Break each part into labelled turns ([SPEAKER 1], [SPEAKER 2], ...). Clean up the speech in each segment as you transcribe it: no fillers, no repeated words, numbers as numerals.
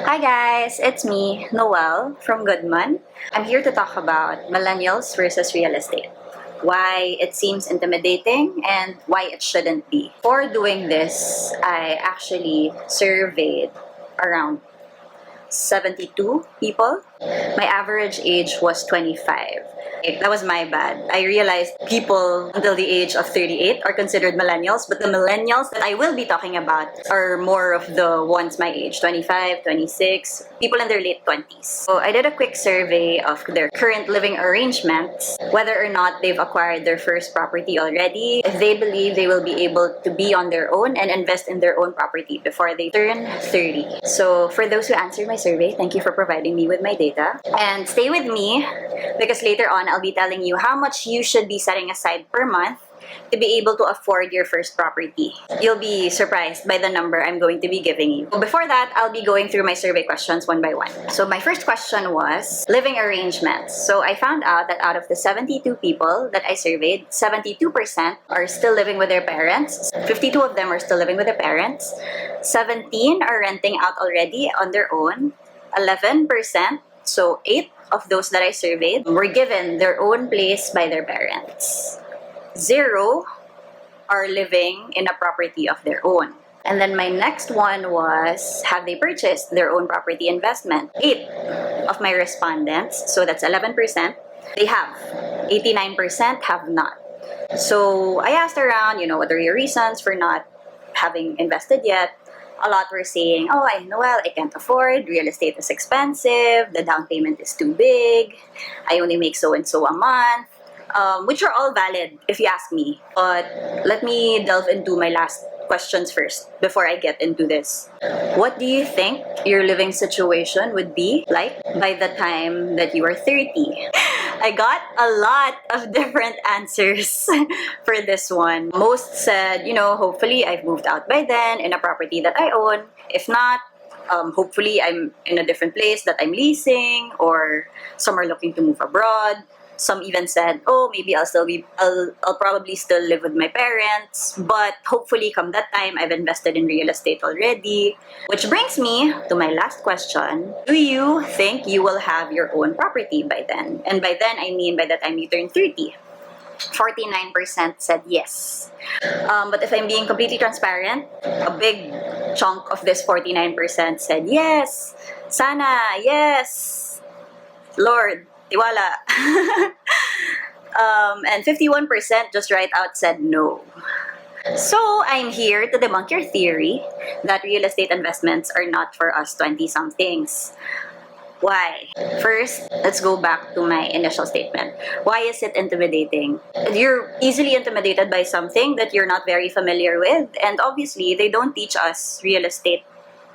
[SPEAKER 1] Hi guys, it's me, Noelle from Goodman. I'm here to talk about millennials versus real estate. Why it seems intimidating and why it shouldn't be. For doing this, I actually surveyed around 72 people. My average age was 25. That was my bad. I realized people until the age of 38 are considered millennials, but the millennials that I will be talking about are more of the ones my age, 25, 26, people in their late 20s. So I did a quick survey of their current living arrangements, whether or not they've acquired their first property already, if they believe they will be able to be on their own and invest in their own property before they turn 30. So for those who answered my survey, thank you for providing me with my data. And stay with me because later on I'll be telling you how much you should be setting aside per month to be able to afford your first property. You'll be surprised by the number I'm going to be giving you. Before that, I'll be going through my survey questions one by one. So my first question was living arrangements. So I found out that out of the 72 people that I surveyed, 72% are still living with their parents. 52 of them are still living with their parents. 17 are renting out already on their own. 11%, so 8 of those that I surveyed, were given their own place by their parents. 0 are living in a property of their own. And then my next one was, have they purchased their own property investment? 8 of my respondents, so that's 11%, they have. 89% have not. So I asked around, what are your reasons for not having invested yet? A lot were saying, Noelle, I can't afford, real estate is expensive, the down payment is too big, I only make so and so a month. Which are all valid if you ask me. But let me delve into my last questions first before I get into this. What do you think your living situation would be like by the time that you are 30? I got a lot of different answers for this one. Most said, hopefully I've moved out by then in a property that I own. If not, hopefully I'm in a different place that I'm leasing, or some are looking to move abroad. Some even said, maybe I'll probably still live with my parents, but hopefully come that time, I've invested in real estate already. Which brings me to my last question. Do you think you will have your own property by then? And by then, I mean by the time you turn 30. 49% said yes. But if I'm being completely transparent, a big chunk of this 49% said yes. Sana, yes. Lord, tiwala. And 51% just right out said no. So I'm here to debunk your theory that real estate investments are not for us 20-somethings. Why? First, let's go back to my initial statement. Why is it intimidating? You're easily intimidated by something that you're not very familiar with, and obviously, they don't teach us real estate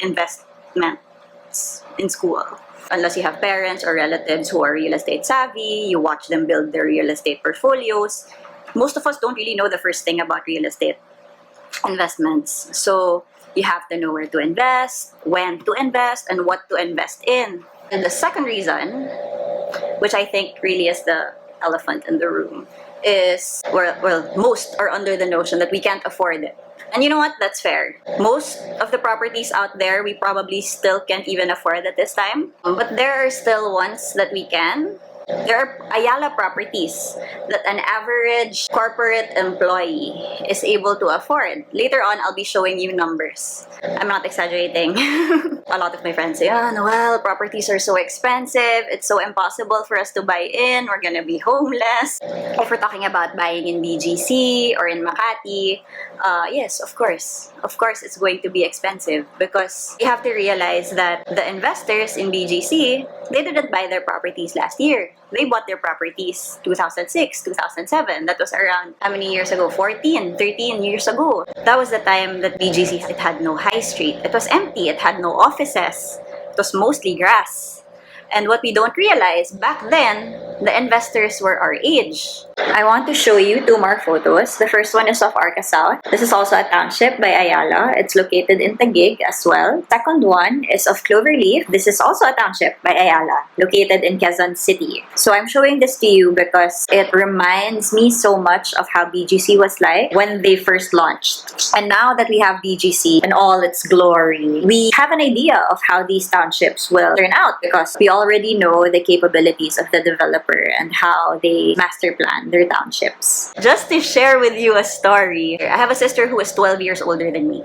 [SPEAKER 1] investments in school. Unless you have parents or relatives who are real estate savvy, you watch them build their real estate portfolios. Most of us don't really know the first thing about real estate investments. So you have to know where to invest, when to invest, and what to invest in. And the second reason, which I think really is the elephant in the room, is, most are under the notion that we can't afford it. And you know what? That's fair. Most of the properties out there, we probably still can't even afford at this time. But there are still ones that we can. There are Ayala properties that an average corporate employee is able to afford. Later on, I'll be showing you numbers. I'm not exaggerating. A lot of my friends say, Noelle, properties are so expensive. It's so impossible for us to buy in. We're gonna be homeless. If we're talking about buying in BGC or in Makati, yes, of course. Of course, it's going to be expensive because you have to realize that the investors in BGC, they didn't buy their properties last year. They bought their properties 2006, 2007. That was around, how many years ago? 14, 13 years ago. That was the time that BGC, it had no high street. It was empty. It had no offices. It was mostly grass. And what we don't realize, back then, the investors were our age. I want to show you two more photos. The first one is of Arca South. This is also a township by Ayala. It's located in Taguig as well. Second one is of Cloverleaf. This is also a township by Ayala, located in Quezon City. So I'm showing this to you because it reminds me so much of how BGC was like when they first launched. And now that we have BGC in all its glory, we have an idea of how these townships will turn out because we already know the capabilities of the developer and how they master plan their townships. Just to share with you a story, I have a sister who is 12 years older than me.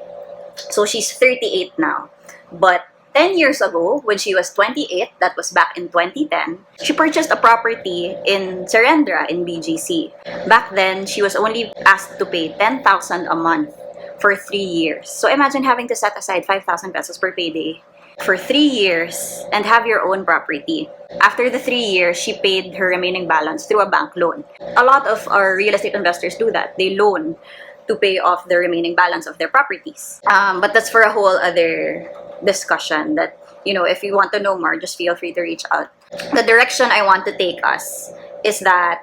[SPEAKER 1] So she's 38 now. But 10 years ago, when she was 28, that was back in 2010, she purchased a property in Serendra in BGC. Back then, she was only asked to pay 10,000 a month for 3 years. So imagine having to set aside 5,000 pesos per payday for 3 years and have your own property. After the 3 years, she paid her remaining balance through a bank loan. A lot of our real estate investors do that. They loan to pay off the remaining balance of their properties. But that's for a whole other discussion that, if you want to know more, just feel free to reach out. The direction I want to take us is that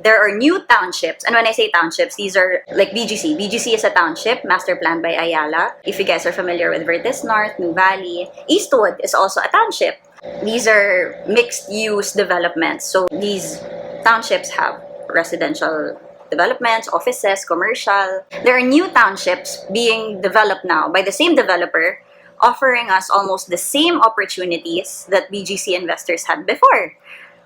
[SPEAKER 1] there are new townships, and when I say townships, these are like BGC. BGC is a township, master planned by Ayala. If you guys are familiar with Vertis North, New Valley, Eastwood is also a township. These are mixed-use developments. So these townships have residential developments, offices, commercial. There are new townships being developed now by the same developer, offering us almost the same opportunities that BGC investors had before.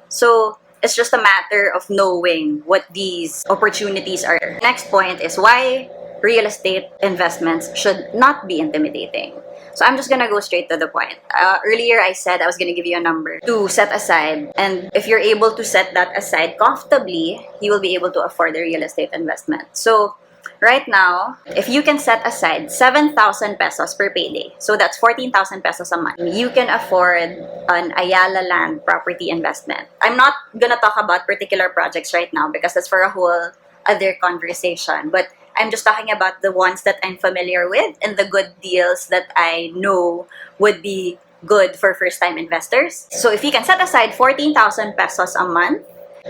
[SPEAKER 1] So it's just a matter of knowing what these opportunities are. Next point is why real estate investments should not be intimidating. So I'm just gonna go straight to the point. Earlier I said I was gonna give you a number to set aside, and if you're able to set that aside comfortably, you will be able to afford a real estate investment. So right now, if you can set aside 7,000 pesos per payday, so that's 14,000 pesos a month, you can afford an Ayala land property investment. I'm not gonna talk about particular projects right now because that's for a whole other conversation, but I'm just talking about the ones that I'm familiar with and the good deals that I know would be good for first-time investors. So if you can set aside 14,000 pesos a month,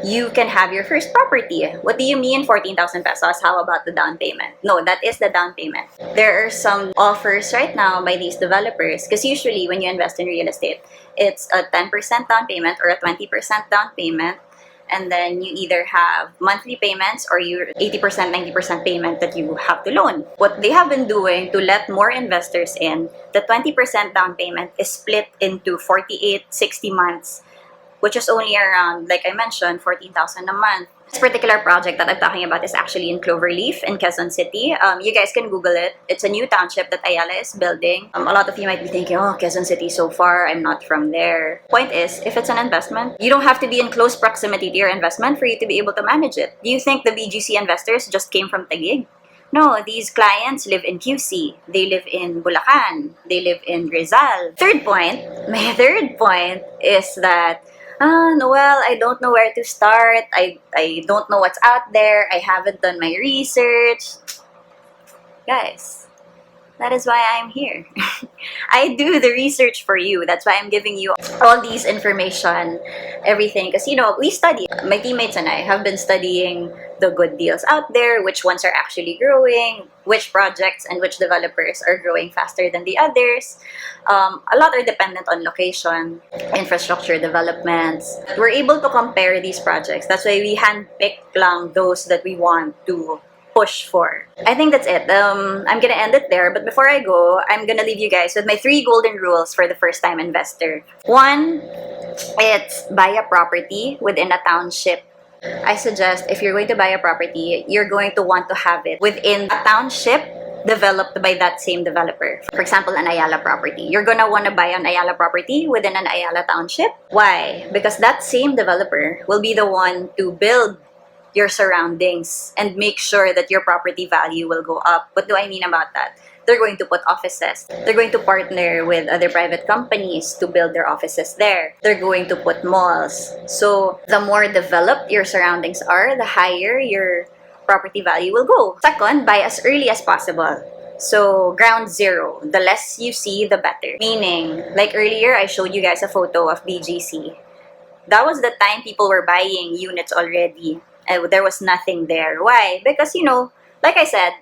[SPEAKER 1] you can have your first property. What do you mean 14,000 pesos? How about the down payment? No, that is the down payment. There are some offers right now by these developers because usually when you invest in real estate, it's a 10% down payment or a 20% down payment. And then you either have monthly payments or your 80%, 90% payment that you have to loan. What they have been doing to let more investors in, the 20% down payment is split into 48, 60 months, which is only around, like I mentioned, 14,000 a month. This particular project that I'm talking about is actually in Cloverleaf in Quezon City. You guys can Google it. It's a new township that Ayala is building. A lot of you might be thinking, oh, Quezon City is so far, I'm not from there. Point is, if it's an investment, you don't have to be in close proximity to your investment for you to be able to manage it. Do you think the BGC investors just came from Taguig? No, these clients live in QC. They live in Bulacan. They live in Rizal. My third point is that Noelle, I don't know where to start. I don't know what's out there. I haven't done my research. Guys, that is why I'm here. I do the research for you. That's why I'm giving you all these information, everything. Because, we study. My teammates and I have been studying the good deals out there, which ones are actually growing, which projects and which developers are growing faster than the others. A lot are dependent on location, infrastructure developments. We're able to compare these projects. That's why we handpick lang those that we want to push for. I think that's it. I'm gonna end it there, but before I go, I'm gonna leave you guys with my 3 golden rules for the first-time investor. 1, it's buy a property within a township. I suggest if you're going to buy a property, you're going to want to have it within a township developed by that same developer. For example, an Ayala property. You're gonna want to buy an Ayala property within an Ayala township. Why? Because that same developer will be the one to build your surroundings and make sure that your property value will go up. What do I mean about that? They're going to put offices. They're going to partner with other private companies to build their offices there. They're going to put malls. So the more developed your surroundings are, the higher your property value will go. Second, buy as early as possible. So, ground zero, the less you see, the better. Meaning, like earlier, I showed you guys a photo of BGC. That was the time people were buying units already. And there was nothing there. Why? Because, like I said,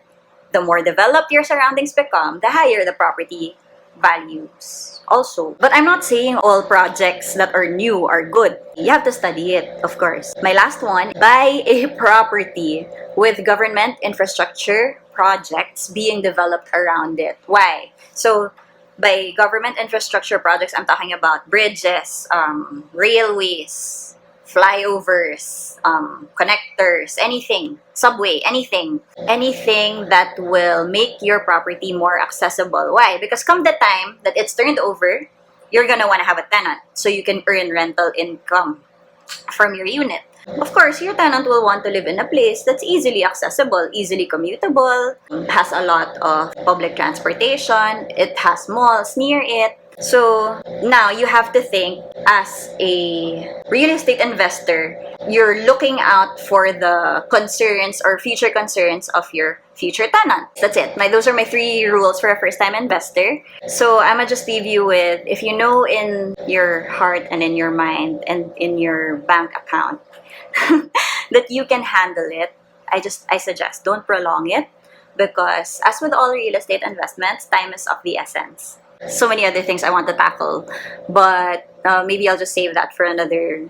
[SPEAKER 1] the more developed your surroundings become, the higher the property values also. But I'm not saying all projects that are new are good. You have to study it, of course. My last one, buy a property with government infrastructure projects being developed around it. Why? So, by government infrastructure projects, I'm talking about bridges, railways, flyovers, connectors, anything, subway, anything that will make your property more accessible. Why? Because come the time that it's turned over, you're gonna want to have a tenant so you can earn rental income from your unit. Of course, your tenant will want to live in a place that's easily accessible, easily commutable, has a lot of public transportation, it has malls near it. So now you have to think, as a real estate investor, you're looking out for the concerns or future concerns of your future tenant. That's it. Those are my 3 rules for a first-time investor. So I'm gonna just leave you with, if you know in your heart and in your mind and in your bank account that you can handle it, I suggest don't prolong it, because as with all real estate investments, time is of the essence. So many other things I want to tackle, but maybe I'll just save that for another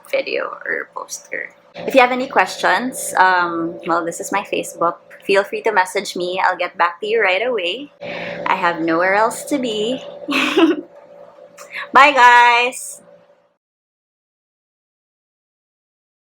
[SPEAKER 1] video or poster. If you have any questions, well, this is my Facebook. Feel free to message me. I'll get back to you right away. I have nowhere else to be. Bye, guys!